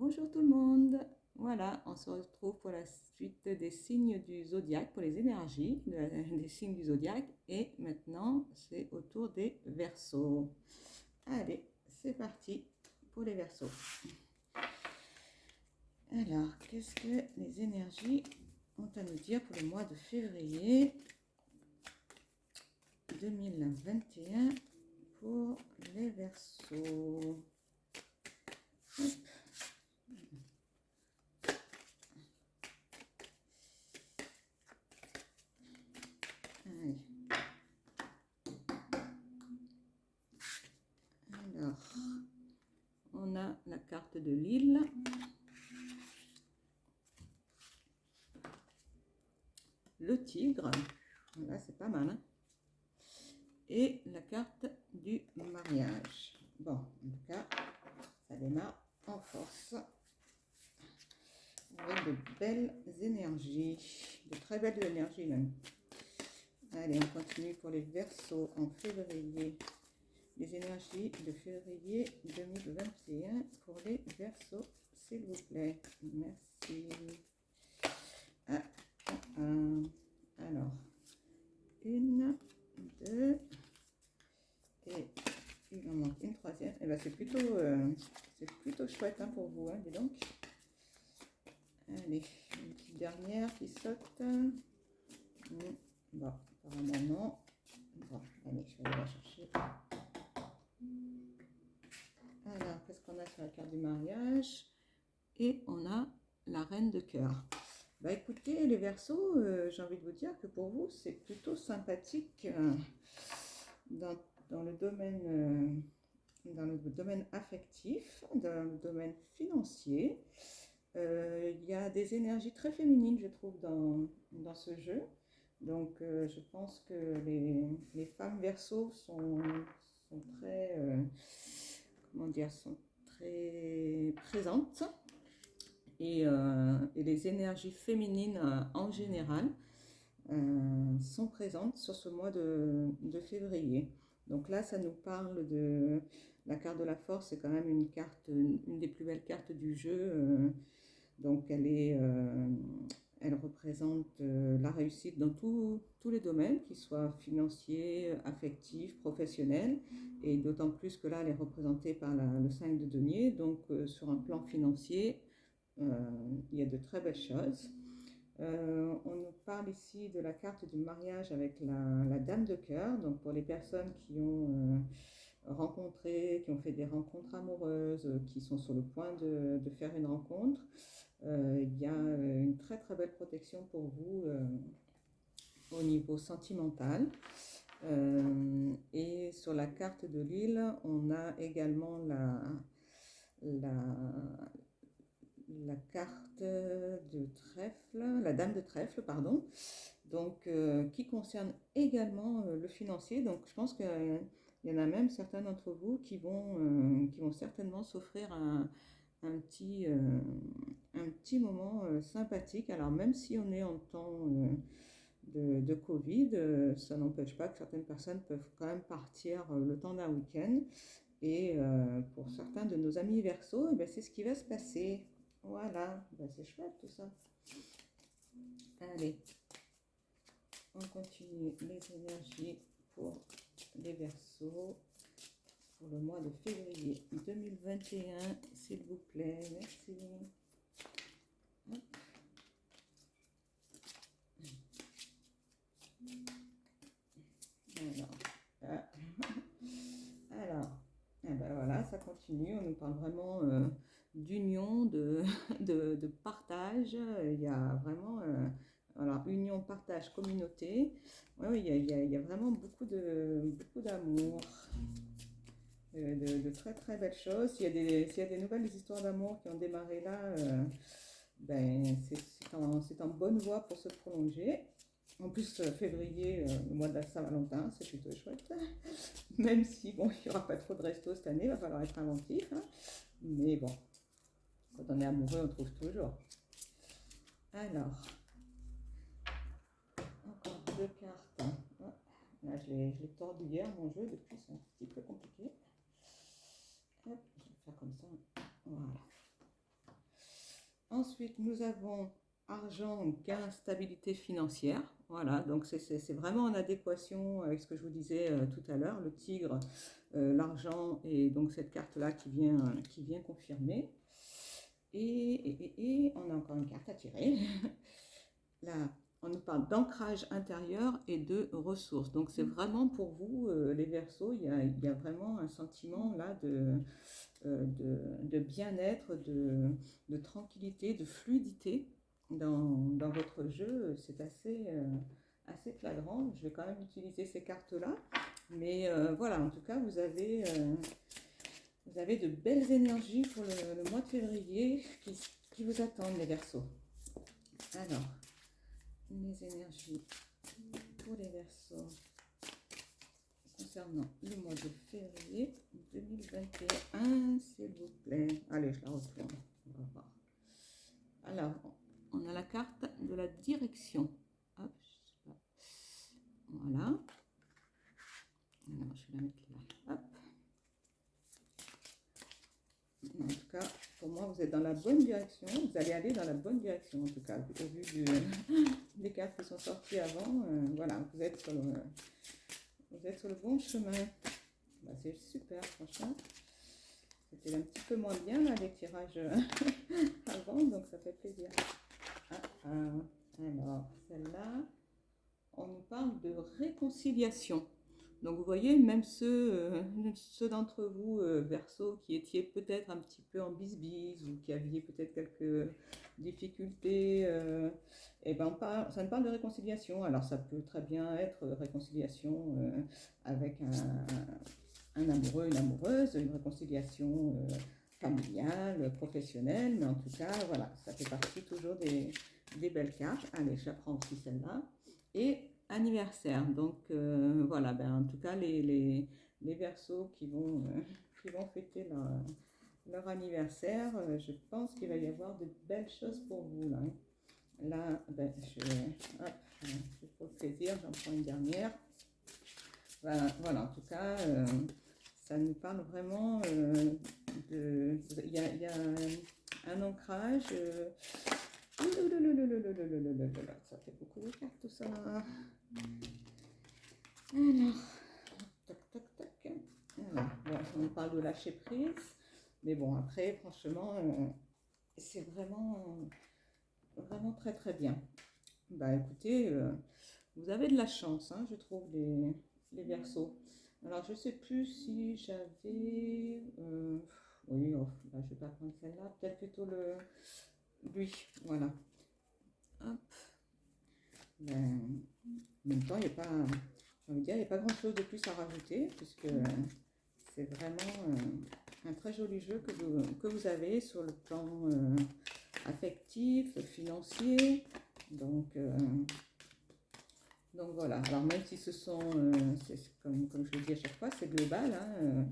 Bonjour tout le monde. Voilà, on se retrouve pour la suite des signes du zodiaque, pour les énergies des signes du zodiaque. Et maintenant, c'est au tour des Verseaux. Allez, c'est parti pour les Verseaux. Alors, qu'est-ce que les énergies ont à nous dire pour le mois de février 2021 pour les Verseaux? Hop. Allez. Alors, on a la carte de l'île, le tigre, là c'est pas mal, hein, et la carte du mariage. Bon, en tout cas, ça démarre en force, avec de belles énergies, de très belles énergies même. Allez, on continue pour les Verseaux en février. Les énergies de février 2021 pour les Verseaux, s'il vous plaît. Merci. Alors, une, deux, et il en manque une troisième. Et ben c'est plutôt chouette, hein, pour vous, hein, dis donc. Allez, une petite dernière qui saute. Bon, apparemment non. Bon, allez, je vais aller la chercher. Alors, qu'est-ce qu'on a sur la carte du mariage? Et on a la reine de cœur. Bah écoutez, les Verseaux, j'ai envie de vous dire que pour vous, c'est plutôt sympathique dans le domaine affectif, dans le domaine financier. Il y a des énergies très féminines, je trouve, dans ce jeu. Donc, je pense que les femmes Verseaux sont très, sont très présentes. Et les énergies féminines en général sont présentes sur ce mois de février. Donc là, ça nous parle de la carte de la force, c'est quand même une des plus belles cartes du jeu. Donc elle représente la réussite dans tous les domaines, qu'ils soient financiers, affectifs, professionnels. Et d'autant plus que là, elle est représentée par le 5 de denier. Donc sur un plan financier, il y a de très belles choses. On nous parle ici de la carte du mariage avec la dame de cœur. Donc pour les personnes qui ont rencontré, qui ont fait des rencontres amoureuses, qui sont sur le point de faire une rencontre, il y a une très très belle protection pour vous au niveau sentimental. Et sur la carte de l'île, on a également la carte de trèfle, la dame de trèfle, pardon, donc qui concerne également le financier. Donc je pense qu'il y en a même certains d'entre vous qui vont certainement s'offrir un petit moment sympathique. Alors même si on est en temps de Covid, ça n'empêche pas que certaines personnes peuvent quand même partir le temps d'un week-end. Et pour certains de nos amis Verseaux, eh ben, c'est ce qui va se passer. Voilà, ben, c'est chouette tout ça. Allez, on continue les énergies pour les Verseaux pour le mois de février 2021, s'il vous plaît. Merci. Hop. Alors, eh ben voilà, ça continue. On nous parle vraiment d'union, de partage. Il y a vraiment alors, union, partage, communauté. Oui, il y a vraiment beaucoup d'amour, de très très belles choses. S'il y a des nouvelles histoires d'amour qui ont démarré là, ben, c'est en bonne voie pour se prolonger. En plus, février, le mois de la Saint-Valentin, c'est plutôt chouette. Même si, bon, il n'y aura pas trop de resto cette année, il va falloir être inventif, hein. Mais bon, quand on est amoureux, on trouve toujours. Alors, encore deux cartes. Là, je l'ai tordu hier, mon jeu, depuis c'est un petit peu compliqué. Hop, je vais faire comme ça. Voilà. Ensuite, nous avons argent, gain, stabilité financière. Voilà, donc c'est vraiment en adéquation avec ce que je vous disais tout à l'heure, le tigre, l'argent et donc cette carte-là qui vient confirmer. Et on a encore une carte à tirer. Là, on nous parle d'ancrage intérieur et de ressources. Donc c'est vraiment pour vous, les Verseaux, il y a vraiment un sentiment là de bien-être, de tranquillité, de fluidité dans votre jeu. C'est assez flagrant. Je vais quand même utiliser ces cartes-là. Mais voilà, en tout cas, vous avez de belles énergies pour le mois de février qui vous attendent, les Verseaux. Alors, les énergies pour les Verseaux concernant le mois de février 2021, s'il vous plaît. Allez, je la retourne. On va voir. Alors, on a la carte de la direction. Hop, je sais pas. Voilà. Alors, je vais la mettre là. Hop. En tout cas, pour moi, vous êtes dans la bonne direction. Vous allez aller dans la bonne direction, en tout cas, au vu des cartes qui sont sorties avant. Voilà, vous êtes sur le bon chemin. Bah, c'est super, franchement. C'était un petit peu moins bien, là, les tirages avant, donc ça fait plaisir. Alors, celle-là, on nous parle de réconciliation. Donc vous voyez, même ceux d'entre vous, Verseaux, qui étiez peut-être un petit peu en bisbise ou qui aviez peut-être quelques difficultés, et ben ça ne parle de réconciliation. Alors ça peut très bien être réconciliation avec un amoureux, une amoureuse, une réconciliation familiale, professionnelle, mais en tout cas, voilà, ça fait partie toujours des belles cartes. Allez, je prends aussi celle-là. Et anniversaire. Donc voilà, ben, en tout cas les Verseaux qui vont fêter leur anniversaire, je pense qu'il va y avoir de belles choses pour vous là. Là, ben, pour le plaisir, j'en prends une dernière. Ben, voilà, en tout cas, ça nous parle vraiment il y a un ancrage. Ça fait beaucoup de cartes tout ça. Alors, tac. Alors, bon, on parle de lâcher prise, mais bon, après, franchement, c'est vraiment très très bien. Bah écoutez, vous avez de la chance, hein, je trouve, les Verseaux. Alors, je sais plus si j'avais. Oui, oh, là, je vais pas prendre celle-là, peut-être plutôt lui, voilà. Hop. Ben, en même temps, il n'y a pas. J'ai envie de dire, il n'y a pas grand chose de plus à rajouter, puisque c'est vraiment un très joli jeu que vous avez sur le plan affectif, financier. Donc voilà. Alors même si c'est comme je le dis à chaque fois, c'est global, hein,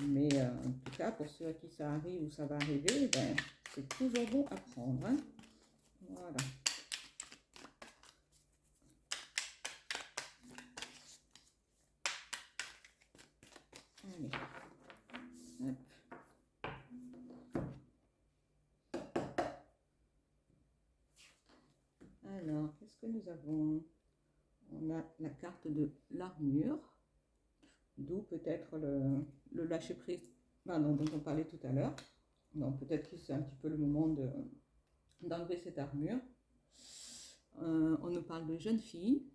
mais en tout cas, pour ceux à qui ça arrive ou ça va arriver, ben, c'est toujours bon à prendre. Hein. Voilà. Allez. Hop. Alors, qu'est-ce que nous avons? On a la carte de l'armure, d'où peut-être le lâcher-prise dont on parlait tout à l'heure. Donc peut-être que c'est un petit peu le moment d'enlever cette armure. On nous parle de jeune fille.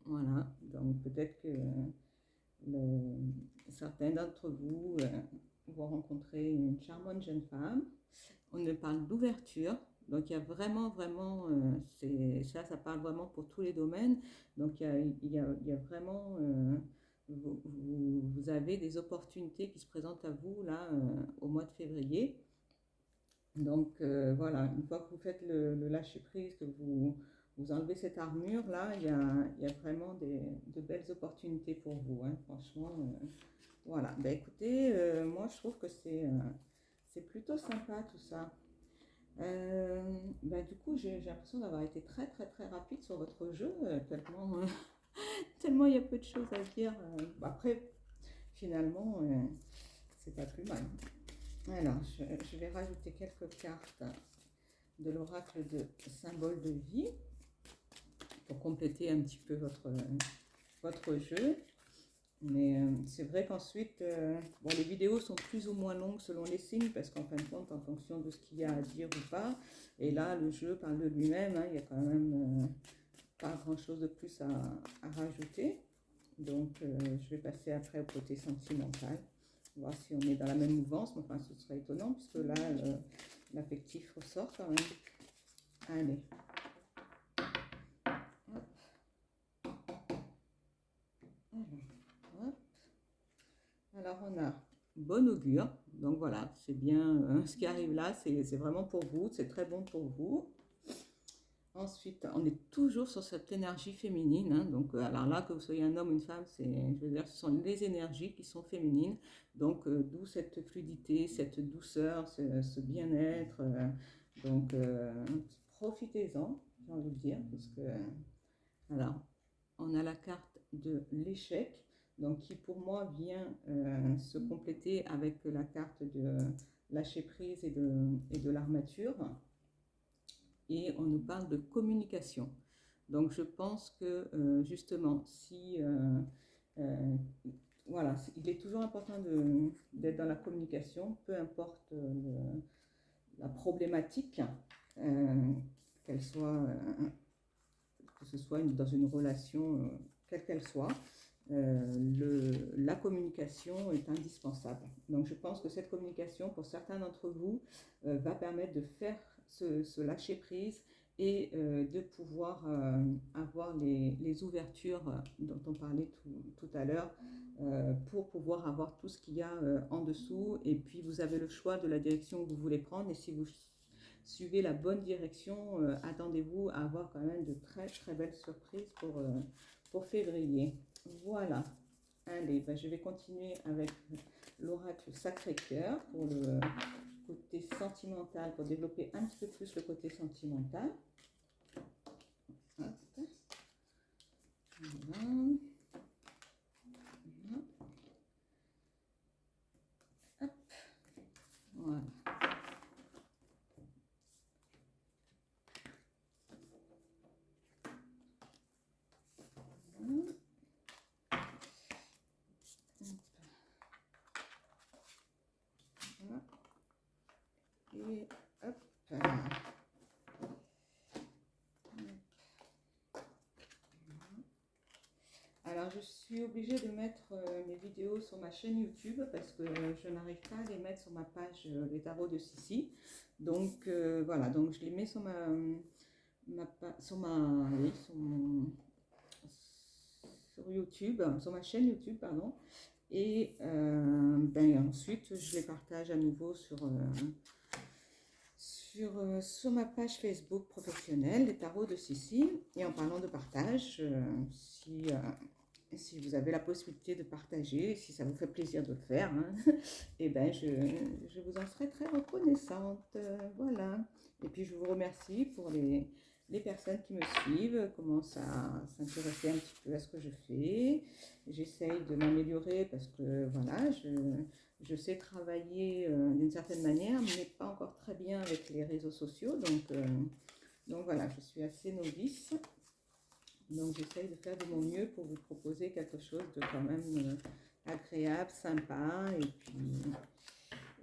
Voilà, donc peut-être que certains d'entre vous vont rencontrer une charmante jeune femme. On nous parle d'ouverture. Donc il y a vraiment, ça parle vraiment pour tous les domaines. Donc il y a vraiment, vous avez des opportunités qui se présentent à vous là au mois de février. Donc voilà, une fois que vous faites le lâcher prise, que vous enlevez cette armure là, il y a vraiment de belles opportunités pour vous. Hein, franchement, voilà. Ben écoutez, moi je trouve que c'est plutôt sympa tout ça. Du coup, j'ai l'impression d'avoir été très très très rapide sur votre jeu, tellement il y a peu de choses à dire. Après, finalement, c'est pas plus mal. Alors, je vais rajouter quelques cartes de l'oracle de symbole de vie pour compléter un petit peu votre jeu. Mais c'est vrai qu'ensuite, bon, les vidéos sont plus ou moins longues selon les signes, parce qu'en fin de compte, en fonction de ce qu'il y a à dire ou pas, et là, le jeu parle de lui-même, hein, il n'y a quand même pas grand-chose de plus à rajouter. Donc, je vais passer après au côté sentimental, voir si on est dans la même mouvance, mais enfin, ce serait étonnant, puisque là, l'affectif ressort quand même. Allez. Hop. Hop. Alors, on a bon augure, donc voilà, c'est bien, ce qui arrive là, c'est vraiment pour vous, c'est très bon pour vous. Ensuite, on est toujours sur cette énergie féminine, hein, donc alors là, que vous soyez un homme ou une femme, je veux dire, ce sont les énergies qui sont féminines, donc d'où cette fluidité, cette douceur, ce bien-être, donc profitez-en, j'ai envie de dire, parce que, alors, on a la carte de l'échec, donc qui pour moi vient se compléter avec la carte de lâcher prise et de l'armature. Et on nous parle de communication. Donc je pense que justement, si voilà, il est toujours important d'être dans la communication, peu importe la problématique, qu'elle soit, que ce soit dans une relation, quelle qu'elle soit, la communication est indispensable. Donc je pense que cette communication, pour certains d'entre vous, va permettre de faire ce lâcher prise et de pouvoir avoir les ouvertures dont on parlait tout à l'heure, pour pouvoir avoir tout ce qu'il y a en dessous. Et puis vous avez le choix de la direction que vous voulez prendre, et si vous suivez la bonne direction, attendez-vous à avoir quand même de très très belles surprises pour février. Voilà. Allez, ben je vais continuer avec l'oracle Sacré-Cœur pour le côté sentimental, pour développer un petit peu plus le côté sentimental. Hop. Voilà. Hop. Voilà. Et hop. Alors je suis obligée de mettre mes vidéos sur ma chaîne YouTube parce que je n'arrive pas à les mettre sur ma page Les Tarots de Sissi. Donc voilà, donc je les mets sur sur YouTube, sur ma chaîne YouTube, pardon. Et ben, ensuite je les partage à nouveau sur ma page Facebook professionnelle, Les Tarots de Sissi. Et en parlant de partage, si vous avez la possibilité de partager, si ça vous fait plaisir de le faire, hein, et ben je vous en serai très reconnaissante. Voilà. Et puis je vous remercie pour les personnes qui me suivent, commencent à s'intéresser un petit peu à ce que je fais. J'essaye de m'améliorer parce que voilà, je sais travailler d'une certaine manière, mais pas encore très bien avec les réseaux sociaux. Donc voilà, je suis assez novice. Donc j'essaye de faire de mon mieux pour vous proposer quelque chose de quand même agréable, sympa,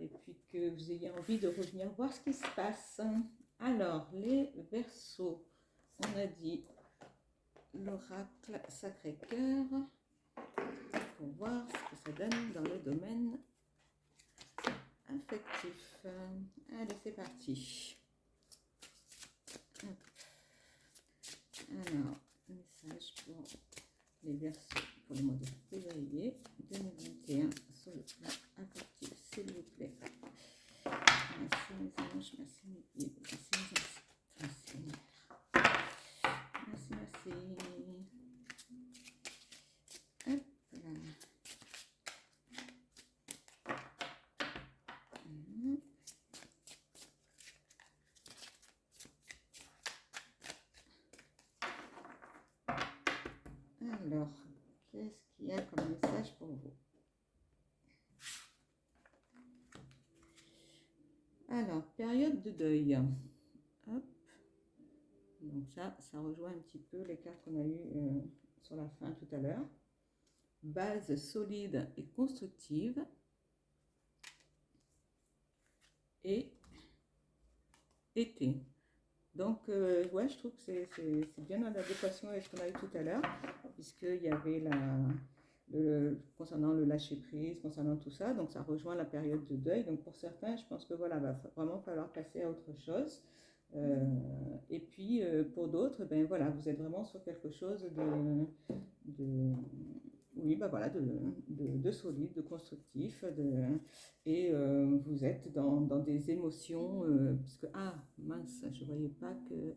et puis que vous ayez envie de revenir voir ce qui se passe. Alors, les Verseaux, on a dit l'oracle Sacré-Cœur, pour voir ce que ça donne dans le domaine affectif. Allez, c'est parti. Alors, message pour les Verseaux pour le mois de février 2021 sur le plan affectif, s'il vous plaît. Merci mes anges, merci mes guides, merci mes ancêtres. Merci. Hop là. Alors, qu'est-ce qu'il y a comme message pour vous? Alors, période de deuil. Hop. Donc ça rejoint un petit peu les cartes qu'on a eues sur la fin tout à l'heure. Base solide et constructive. Et été. Donc, ouais, je trouve que c'est bien en adéquation avec ce qu'on a eu tout à l'heure, puisqu'il y avait concernant le lâcher-prise, concernant tout ça, donc ça rejoint la période de deuil. Donc, pour certains, je pense que voilà, va vraiment falloir passer à autre chose. Et puis, pour d'autres, ben voilà, vous êtes vraiment sur quelque chose oui, bah voilà, de solide, de constructif, et vous êtes dans des émotions, puisque, ah mince, je ne voyais pas que,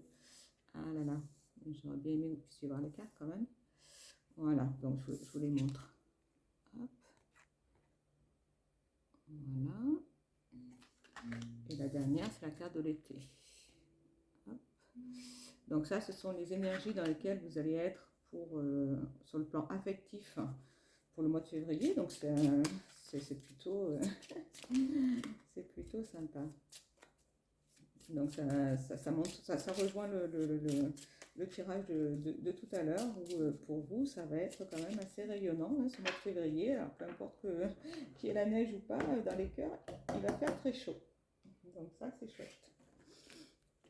ah là là, j'aurais bien aimé que vous puissiez voir les cartes quand même. Voilà, donc je vous les montre. Hop. Voilà. Et la dernière, c'est la carte de l'été. Hop. Donc ça, ce sont les énergies dans lesquelles vous allez être sur le plan affectif pour le mois de février. Donc c'est plutôt, c'est plutôt sympa. Donc ça rejoint le tirage de tout à l'heure, où pour vous, ça va être quand même assez rayonnant hein, ce mois de février. Alors peu importe qu'il y ait la neige ou pas, dans les cœurs, il va faire très chaud. Donc ça, c'est chouette.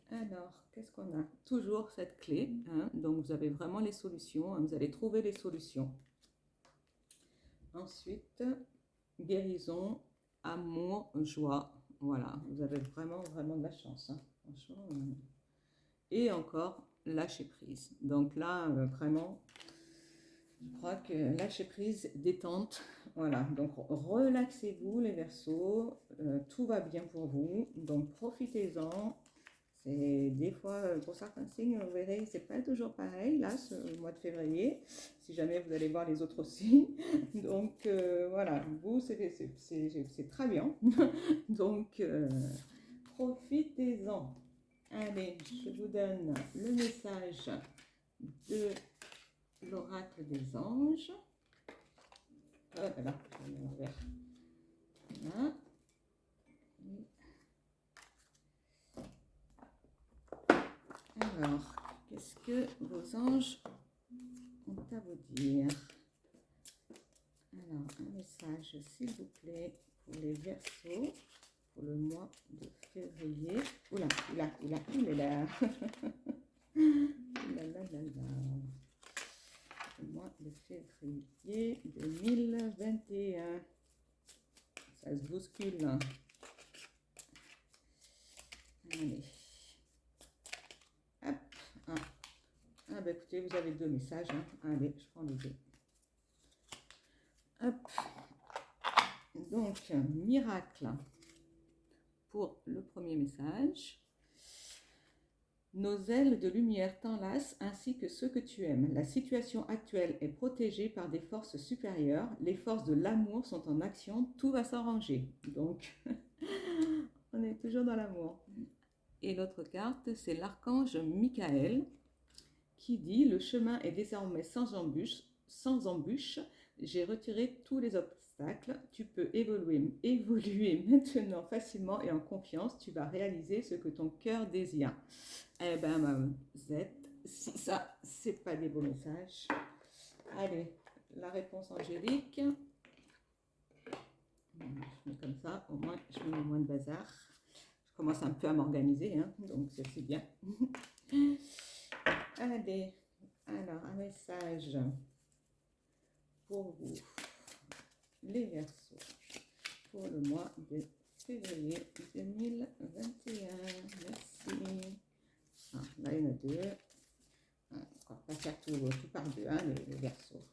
Alors, qu'est-ce qu'on a? Toujours cette clé, hein, donc vous avez vraiment les solutions, hein, vous allez trouver les solutions. Ensuite, guérison, amour, joie, voilà, vous avez vraiment de la chance, hein, franchement. Et encore, lâcher prise. Donc là, vraiment, je crois que lâcher prise, détente, voilà. Donc relaxez-vous les Verseaux, tout va bien pour vous, donc profitez-en. Des fois, pour certains signes, vous verrez, c'est pas toujours pareil, là, ce mois de février, si jamais vous allez voir les autres signes. Donc, voilà, vous, c'est très bien. Donc, profitez-en. Allez, je vous donne le message de l'oracle des anges. Oh là là, je vais l'envers. Voilà. Alors, qu'est-ce que vos anges ont à vous dire? Alors, un message, s'il vous plaît, pour les Verseaux, pour le mois de février. Oula. Le mois de février 2021. Ça se bouscule. Allez. Hop. Ah bah écoutez, vous avez deux messages. Hein. Allez, je prends les deux. Hop. Donc, miracle pour le premier message. Nos ailes de lumière t'enlacent ainsi que ceux que tu aimes. La situation actuelle est protégée par des forces supérieures. Les forces de l'amour sont en action. Tout va s'arranger. Donc, on est toujours dans l'amour. Et l'autre carte, c'est l'archange Michael qui dit « Le chemin est désormais sans embûche. J'ai retiré tous les obstacles. Tu peux évoluer maintenant facilement et en confiance. Tu vas réaliser ce que ton cœur désire. » Eh ben, si ça, c'est pas des beaux messages. Allez, la réponse angélique. Je mets comme ça, au moins, je mets moins de bazar. Je commence un peu à m'organiser, hein, donc c'est bien. Allez, alors, un message pour vous, les Verseaux, pour le mois de février 2021. Merci. Ah, là, il y en a deux. On va pas faire tout par deux, hein, les Verseaux.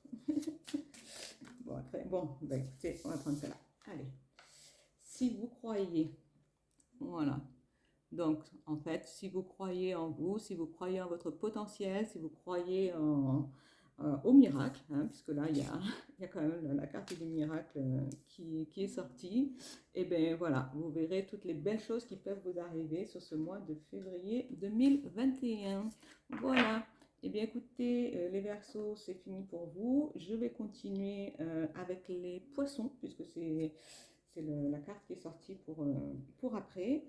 Bon, après, bah, écoutez, on va prendre ça là. Allez. Si vous croyez, voilà. Donc, en fait, si vous croyez en vous, si vous croyez en votre potentiel, si vous croyez au miracle, hein, puisque là, il y a quand même la carte du miracle qui est sortie, et bien voilà, vous verrez toutes les belles choses qui peuvent vous arriver sur ce mois de février 2021. Voilà. Eh bien, écoutez, les Verseaux, c'est fini pour vous. Je vais continuer avec les Poissons, puisque c'est la carte qui est sortie pour après.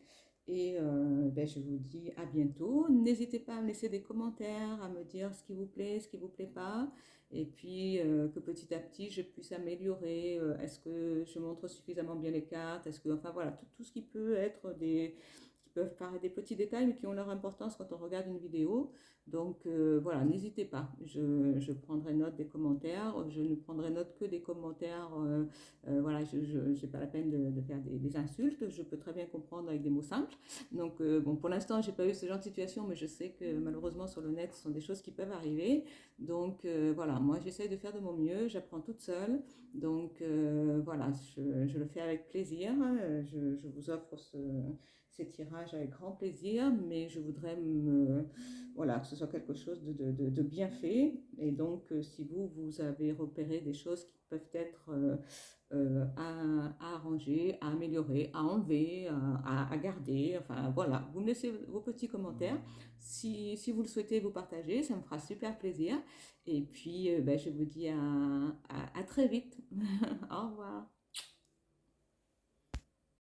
Et ben, je vous dis à bientôt. N'hésitez pas à me laisser des commentaires, à me dire ce qui vous plaît, ce qui vous plaît pas. Et puis que petit à petit je puisse améliorer. Est-ce que je montre suffisamment bien les cartes? Est-ce que, enfin voilà, tout ce qui peut être qui peuvent paraître des petits détails, mais qui ont leur importance quand on regarde une vidéo. Donc voilà, n'hésitez pas. Je prendrai note des commentaires. Je ne prendrai note que des commentaires. Voilà, je n'ai pas la peine de faire des insultes. Je peux très bien comprendre avec des mots simples. Donc, bon, pour l'instant, j'ai pas eu ce genre de situation, mais je sais que malheureusement sur le net, ce sont des choses qui peuvent arriver. Donc, voilà, moi, j'essaye de faire de mon mieux. J'apprends toute seule. Donc, voilà, je le fais avec plaisir. Je vous offre ces tirages avec grand plaisir, mais je voudrais voilà, que ce soit quelque chose de bien fait. Et donc, si vous avez repéré des choses qui peuvent être à arranger, à améliorer, à enlever, à garder. Enfin voilà, vous me laissez vos petits commentaires. Si vous le souhaitez, vous partagez, ça me fera super plaisir. Et puis, ben, je vous dis à très vite. Au revoir.